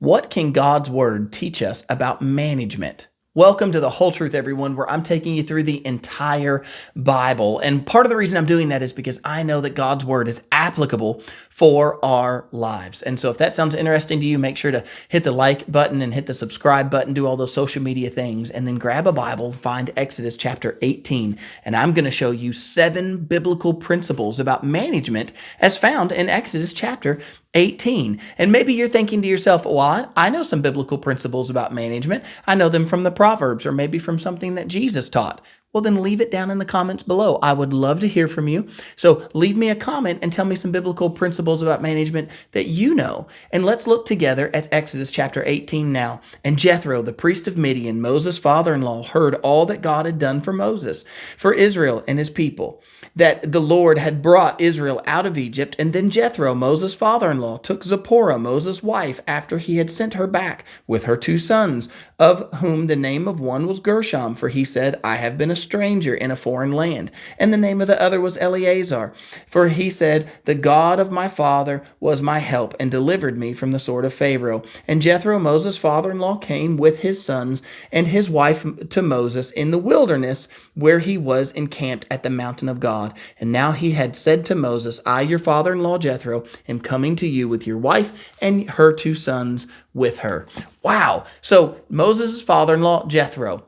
What can God's Word teach us about management? Welcome to The Whole Truth, everyone, where I'm taking you through the entire Bible. And part of the reason I'm doing that is because I know that God's Word is applicable for our lives. And so if that sounds interesting to you, make sure to hit the like button and hit the subscribe button, do all those social media things, and then grab a Bible, find Exodus chapter 18. And I'm going to show you 7 biblical principles about management as found in Exodus chapter 18. And maybe you're thinking to yourself, well, I know some biblical principles about management. I know them from the Proverbs or maybe from something that Jesus taught. Well, then leave it down in the comments below. I would love to hear from you. So leave me a comment and tell me some biblical principles about management that you know. And let's look together at Exodus chapter 18 now. And Jethro, the priest of Midian, Moses' father-in-law, heard all that God had done for Moses, for Israel and his people, that the Lord had brought Israel out of Egypt. And then Jethro, Moses' father-in-law, took Zipporah, Moses' wife, after he had sent her back with her 2 sons, of whom the name of one was Gershom, for he said, I have been a stranger in a foreign land. And the name of the other was Eleazar, for he said, the God of my father was my help and delivered me from the sword of Pharaoh. And Jethro, Moses' father-in-law, came with his sons and his wife to Moses in the wilderness, where he was encamped at the mountain of God. And now he had said to Moses, I, your father-in-law Jethro, am coming to you with your wife and her 2 sons with her. Wow. So Moses' father-in-law Jethro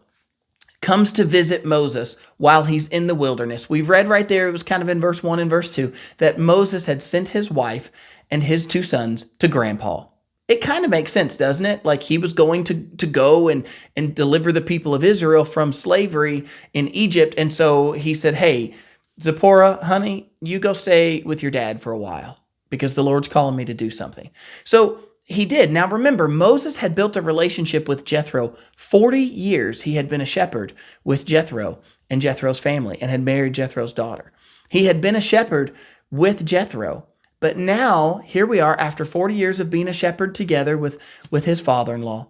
comes to visit Moses while he's in the wilderness. We've read right there, it was kind of in verse 1 and verse 2, that Moses had sent his wife and his 2 sons to grandpa. It kind of makes sense, doesn't it? Like he was going to go and deliver the people of Israel from slavery in Egypt. And so he said, hey, Zipporah, honey, you go stay with your dad for a while because the Lord's calling me to do something. So he did. Now remember, Moses had built a relationship with Jethro. 40 years he had been a shepherd with Jethro and Jethro's family and had married Jethro's daughter. He had been a shepherd with Jethro. But now, here we are, after 40 years of being a shepherd together with his father-in-law,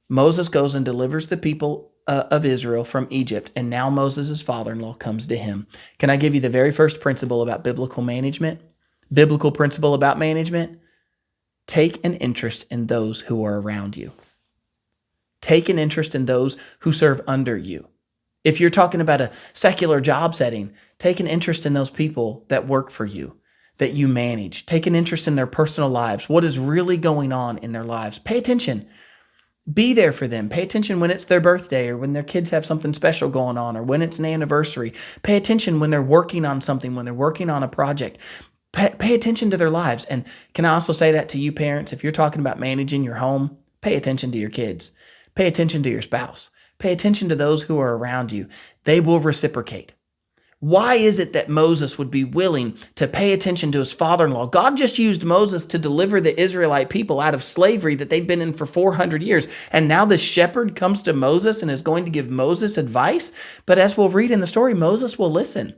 Moses goes and delivers the people of Israel from Egypt, and now Moses' father-in-law comes to him. Can I give you the very first principle about biblical management? Biblical principle about management? Take an interest in those who are around you. Take an interest in those who serve under you. If you're talking about a secular job setting, take an interest in those people that work for you, that you manage. Take an interest in their personal lives, what is really going on in their lives. Pay attention. Be there for them. Pay attention when it's their birthday or when their kids have something special going on or when it's an anniversary. Pay attention when they're working on something, when they're working on a project. Pay attention to their lives. And can I also say that to you parents? If you're talking about managing your home, pay attention to your kids. Pay attention to your spouse. Pay attention to those who are around you. They will reciprocate. Why is it that Moses would be willing to pay attention to his father-in-law? God just used Moses to deliver the Israelite people out of slavery that they'd been in for 400 years. And now this shepherd comes to Moses and is going to give Moses advice. But as we'll read in the story, Moses will listen.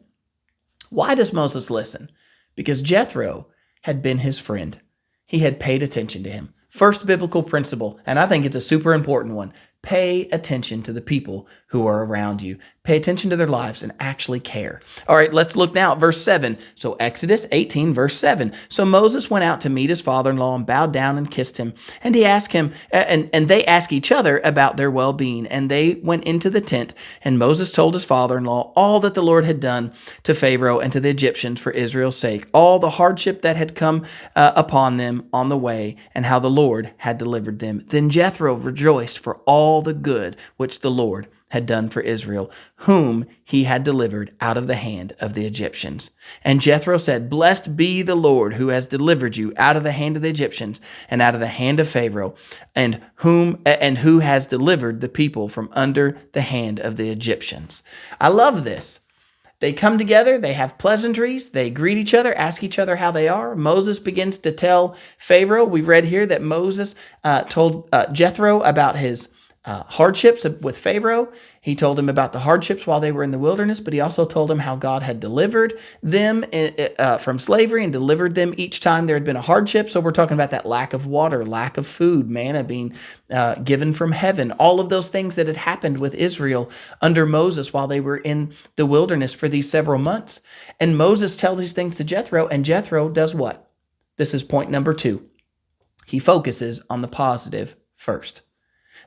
Why does Moses listen? Because Jethro had been his friend. He had paid attention to him. First biblical principle, and I think it's a super important one. Pay attention to the people who are around you. Pay attention to their lives and actually care. All right, let's look now at verse 7. So Exodus 18, verse 7. So Moses went out to meet his father-in-law and bowed down and kissed him. And he asked him, and they asked each other about their well-being. And they went into the tent. And Moses told his father-in-law all that the Lord had done to Pharaoh and to the Egyptians for Israel's sake, all the hardship that had come upon them on the way, and how the Lord had delivered them. Then Jethro rejoiced for all the good which the Lord had done for Israel, whom he had delivered out of the hand of the Egyptians. And Jethro said, Blessed be the Lord who has delivered you out of the hand of the Egyptians and out of the hand of Pharaoh, and who has delivered the people from under the hand of the Egyptians. I love this. They come together, they have pleasantries, they greet each other, ask each other how they are. Moses begins to tell Pharaoh. We've read here that Moses told Jethro about his hardships with Pharaoh. He told him about the hardships while they were in the wilderness, but he also told him how God had delivered them from slavery and delivered them each time there had been a hardship. So we're talking about that lack of water, lack of food, manna being given from heaven, all of those things that had happened with Israel under Moses while they were in the wilderness for these several months. And Moses tells these things to Jethro, and Jethro does what? This is point number 2. He focuses on the positive first.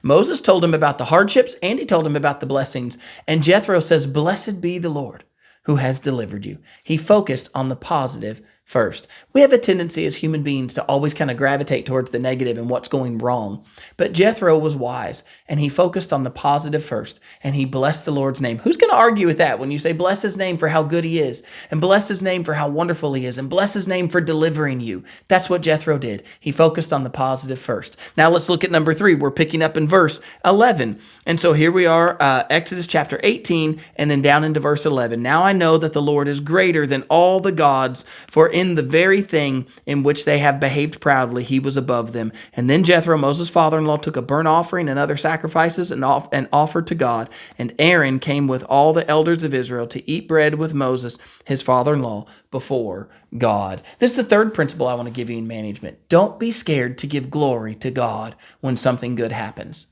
Moses told him about the hardships and he told him about the blessings. And Jethro says, "Blessed be the Lord who has delivered you." He focused on the positive first. We have a tendency as human beings to always kind of gravitate towards the negative and what's going wrong. But Jethro was wise and he focused on the positive first and he blessed the Lord's name. Who's going to argue with that when you say bless his name for how good he is and bless his name for how wonderful he is and bless his name for delivering you? That's what Jethro did. He focused on the positive first. Now let's look at number 3. We're picking up in verse 11. And so here we are, Exodus chapter 18 and then down into verse 11. "Now I know that the Lord is greater than all the gods, for in the very thing in which they have behaved proudly, he was above them." And then Jethro, Moses' father-in-law, took a burnt offering and other sacrifices and offered to God. And Aaron came with all the elders of Israel to eat bread with Moses, his father-in-law, before God. This is the third principle I want to give you in management. Don't be scared to give glory to God when something good happens.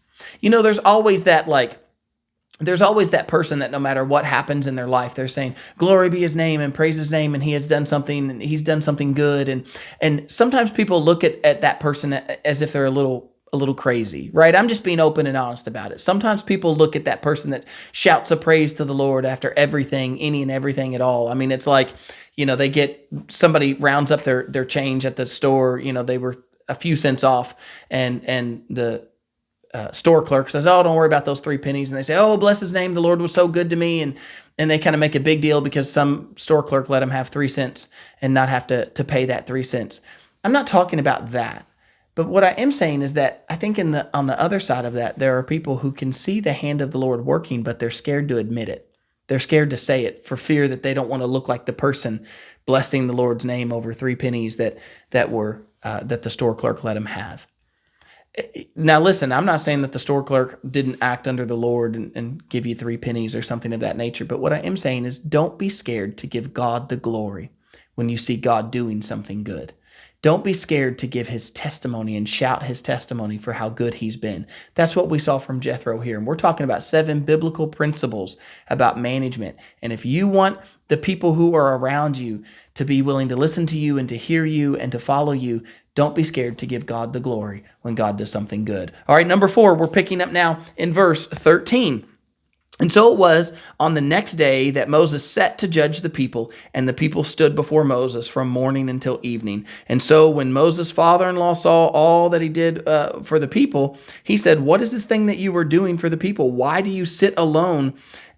There's always that person that no matter what happens in their life, they're saying, "Glory be his name," and praise his name, and he's done something good. And sometimes people look at that person as if they're a little crazy, right? I'm just being open and honest about it. Sometimes people look at that person that shouts a praise to the Lord after everything, any and everything at all. I mean, it's like, somebody rounds up their change at the store, they were a few cents off, and the store clerk says, "Oh, don't worry about those 3 pennies." And they say, "Oh, bless his name. The Lord was so good to me." And they kind of make a big deal because some store clerk let them have 3 cents and not have to pay that 3 cents. I'm not talking about that. But what I am saying is that I think on the other side of that, there are people who can see the hand of the Lord working, but they're scared to admit it. They're scared to say it for fear that they don't want to look like the person blessing the Lord's name over 3 pennies that the store clerk let them have. Now, listen, I'm not saying that the store clerk didn't act under the Lord and give you 3 pennies or something of that nature. But what I am saying is don't be scared to give God the glory when you see God doing something good. Don't be scared to give his testimony and shout his testimony for how good he's been. That's what we saw from Jethro here. And we're talking about 7 biblical principles about management. And if you want the people who are around you to be willing to listen to you and to hear you and to follow you, don't be scared to give God the glory when God does something good. All right, number 4, we're picking up now in verse 13. "And so it was on the next day that Moses set to judge the people, and the people stood before Moses from morning until evening. And so when Moses' father-in-law saw all that he did for the people, he said, 'What is this thing that you are doing for the people? Why do you sit alone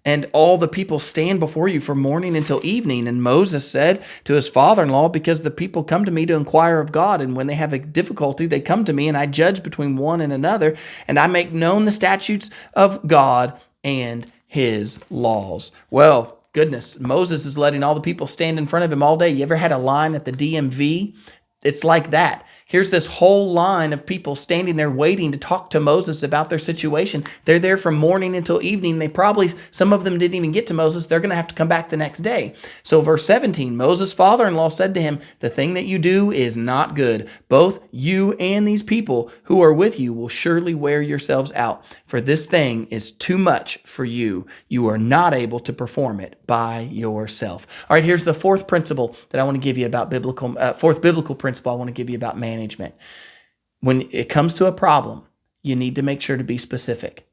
and all the people stand before you from morning until evening?' And Moses said to his father-in-law, 'Because the people come to me to inquire of God, and when they have a difficulty, they come to me, and I judge between one and another, and I make known the statutes of God and his laws.'" Well, goodness, Moses is letting all the people stand in front of him all day. You ever had a line at the DMV? It's like that. Here's this whole line of people standing there waiting to talk to Moses about their situation. They're there from morning until evening. Some of them didn't even get to Moses. They're going to have to come back the next day. So verse 17, "Moses' father-in-law said to him, 'The thing that you do is not good. Both you and these people who are with you will surely wear yourselves out, for this thing is too much for you. You are not able to perform it by yourself.'" All right, here's the fourth principle that I want to give you about fourth biblical principle I want to give you about management. When it comes to a problem, you need to make sure to be specific.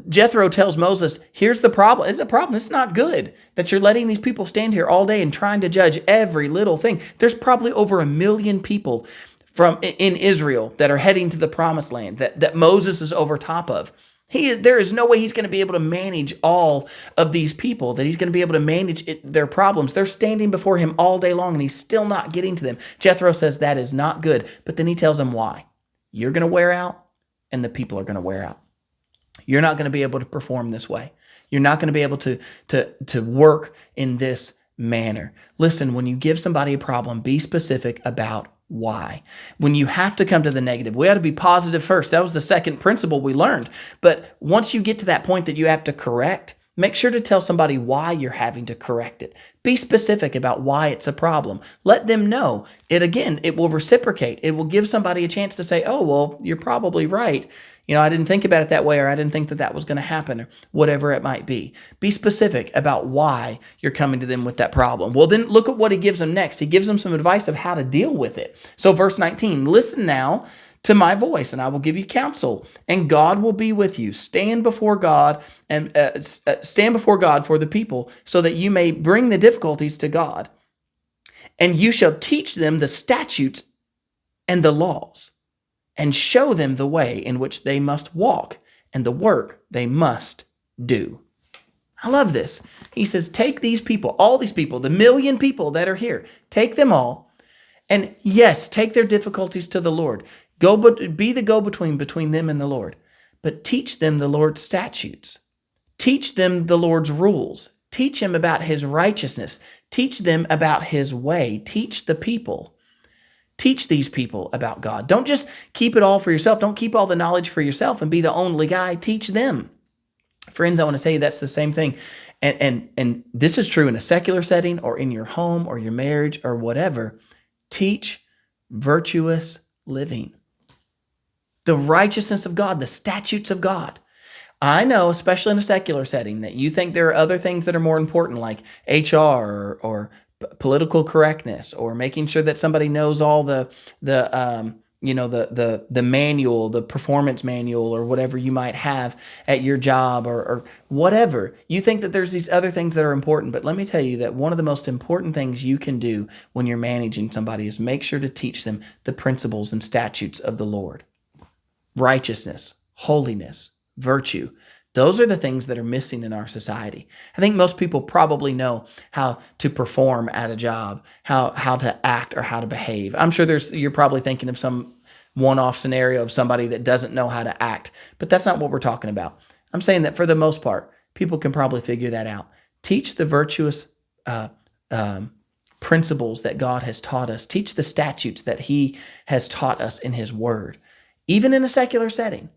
Jethro tells Moses, "Here's the problem. It's a problem. It's not good that you're letting these people stand here all day and trying to judge every little thing." There's probably over 1 million people in Israel that are heading to the promised land that Moses is over top of. There is no way he's going to be able to manage all of these people, that he's going to be able to manage their problems. They're standing before him all day long, and he's still not getting to them. Jethro says that is not good, but then he tells them why. You're going to wear out, and the people are going to wear out. You're not going to be able to perform this way. You're not going to be able to work in this manner. Listen, when you give somebody a problem, be specific about why. When you have to come to the negative, we ought to be positive first. That was the second principle we learned. But once you get to that point that you have to correct, Make sure to tell somebody why you're having to correct it. Be specific about why it's a problem. Let them know. It will reciprocate. It will give somebody a chance to say, oh, well, you're probably right. I didn't think about it that way, or I didn't think that that was going to happen, or whatever it might be. Be specific about why you're coming to them with that problem. Well, then look at what he gives them next. He gives them some advice of how to deal with it. So verse 19, listen now to my voice, and I will give you counsel, and God will be with you. Stand before God for the people, so that you may bring the difficulties to God. And you shall teach them the statutes and the laws, and show them the way in which they must walk, and the work they must do. I love this. He says, take these people, all these people, the 1 million people that are here, take them all, and yes, take their difficulties to the Lord. Be the go-between between them and the Lord. But teach them the Lord's statutes. Teach them the Lord's rules. Teach them about his righteousness. Teach them about his way. Teach the people. Teach these people about God. Don't just keep it all for yourself. Don't keep all the knowledge for yourself and be the only guy. Teach them. Friends, I want to tell you that's the same thing. And this is true in a secular setting or in your home or your marriage or whatever. Teach virtuous living. The righteousness of God, the statutes of God. I know, especially in a secular setting, that you think there are other things that are more important, like HR or political correctness, or making sure that somebody knows all the manual, the performance manual, or whatever you might have at your job, or whatever. You think that there's these other things that are important, but let me tell you that one of the most important things you can do when you're managing somebody is make sure to teach them the principles and statutes of the Lord. Righteousness, holiness, virtue. Those are the things that are missing in our society. I think most people probably know how to perform at a job, how to act or how to behave. I'm sure you're probably thinking of some one-off scenario of somebody that doesn't know how to act, but that's not what we're talking about. I'm saying that for the most part, people can probably figure that out. Teach the virtuous principles that God has taught us. Teach the statutes that he has taught us in his word, even in a secular setting,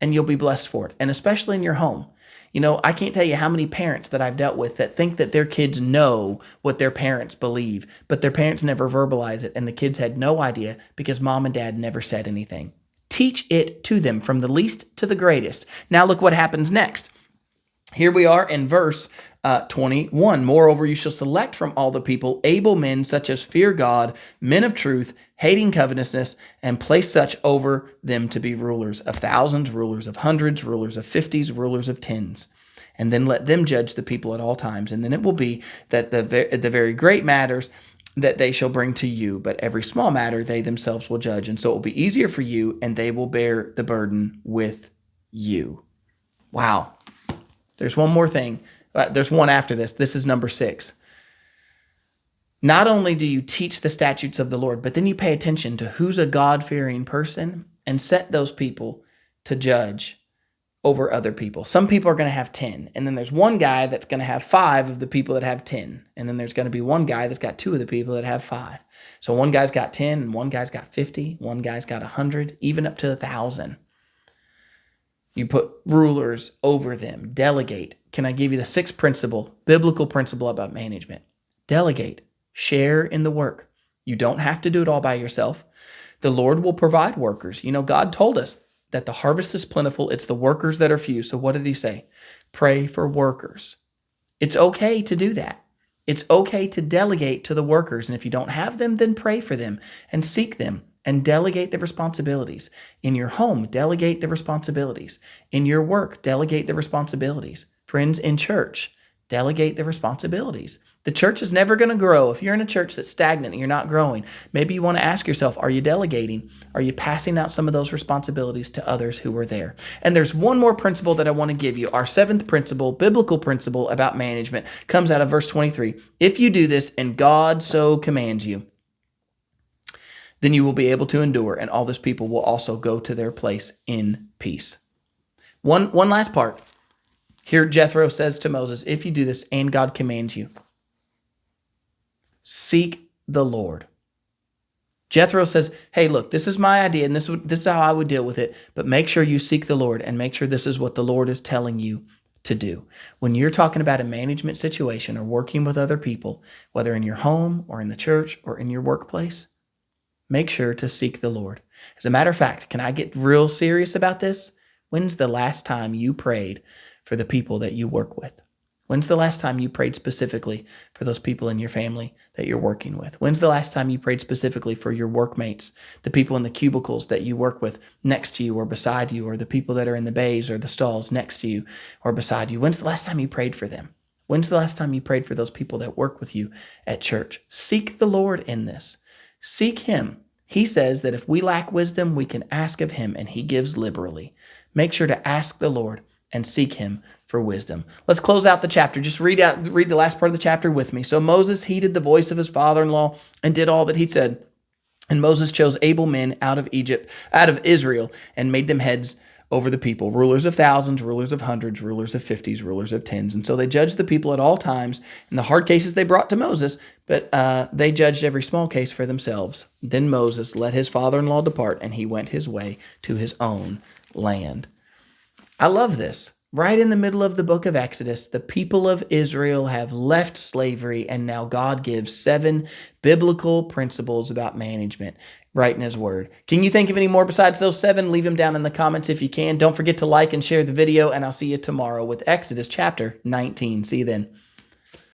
and you'll be blessed for it, and especially in your home. I can't tell you how many parents that I've dealt with that think that their kids know what their parents believe, but their parents never verbalize it, and the kids had no idea because mom and dad never said anything. Teach it to them from the least to the greatest. Now look what happens next. Here we are in verse 21. Moreover, you shall select from all the people able men such as fear God, men of truth, hating covetousness, and place such over them to be rulers of thousands, rulers of hundreds, rulers of 50s, rulers of 10s. And then let them judge the people at all times. And then it will be that the very great matters that they shall bring to you, but every small matter they themselves will judge. And so it will be easier for you, and they will bear the burden with you. Wow. There's one more thing. There's one after this. This is number 6. Not only do you teach the statutes of the Lord, but then you pay attention to who's a God-fearing person and set those people to judge over other people. Some people are going to have 10, and then there's one guy that's going to have 5 of the people that have 10, and then there's going to be one guy that's got 2 of the people that have 5. So one guy's got 10, and one guy's got 50, one guy's got 100, even up to 1,000. You put rulers over them. Delegate. Can I give you the 6th principle, biblical principle about management? Delegate. Share in the work. You don't have to do it all by yourself. The Lord will provide workers. God told us that the harvest is plentiful. It's the workers that are few. So what did he say? Pray for workers. It's okay to do that. It's okay to delegate to the workers. And if you don't have them, then pray for them and seek them and delegate the responsibilities. In your home, delegate the responsibilities. In your work, delegate the responsibilities. Friends, in church, delegate the responsibilities. The church is never going to grow. If you're in a church that's stagnant and you're not growing, maybe you want to ask yourself, are you delegating? Are you passing out some of those responsibilities to others who are there? And there's one more principle that I want to give you. Our 7th principle, biblical principle about management, comes out of verse 23. If you do this and God so commands you, then you will be able to endure, and all this people will also go to their place in peace. One last part. Here Jethro says to Moses, if you do this and God commands you, seek the Lord. Jethro says, hey, look, this is my idea, and this is how I would deal with it, but make sure you seek the Lord, and make sure this is what the Lord is telling you to do. When you're talking about a management situation or working with other people, whether in your home or in the church or in your workplace, make sure to seek the Lord. As a matter of fact, can I get real serious about this? When's the last time you prayed for the people that you work with? When's the last time you prayed specifically for those people in your family that you're working with? When's the last time you prayed specifically for your workmates, the people in the cubicles that you work with next to you or beside you, or the people that are in the bays or the stalls next to you or beside you? When's the last time you prayed for them? When's the last time you prayed for those people that work with you at church? Seek the Lord in this. Seek Him. He says that if we lack wisdom, we can ask of Him, and He gives liberally. Make sure to ask the Lord and seek Him for wisdom. Let's close out the chapter. Just read the last part of the chapter with me. So Moses heeded the voice of his father-in-law and did all that he said. And Moses chose able men out of Israel, and made them heads over the people, rulers of thousands, rulers of hundreds, rulers of 50s, rulers of 10s. And so they judged the people at all times. In the hard cases they brought to Moses, but they judged every small case for themselves. Then Moses let his father-in-law depart, and he went his way to his own land. I love this. Right in the middle of the book of Exodus, the people of Israel have left slavery, and now God gives 7 biblical principles about management right in His Word. Can you think of any more besides those 7? Leave them down in the comments if you can. Don't forget to like and share the video, and I'll see you tomorrow with Exodus chapter 19. See you then.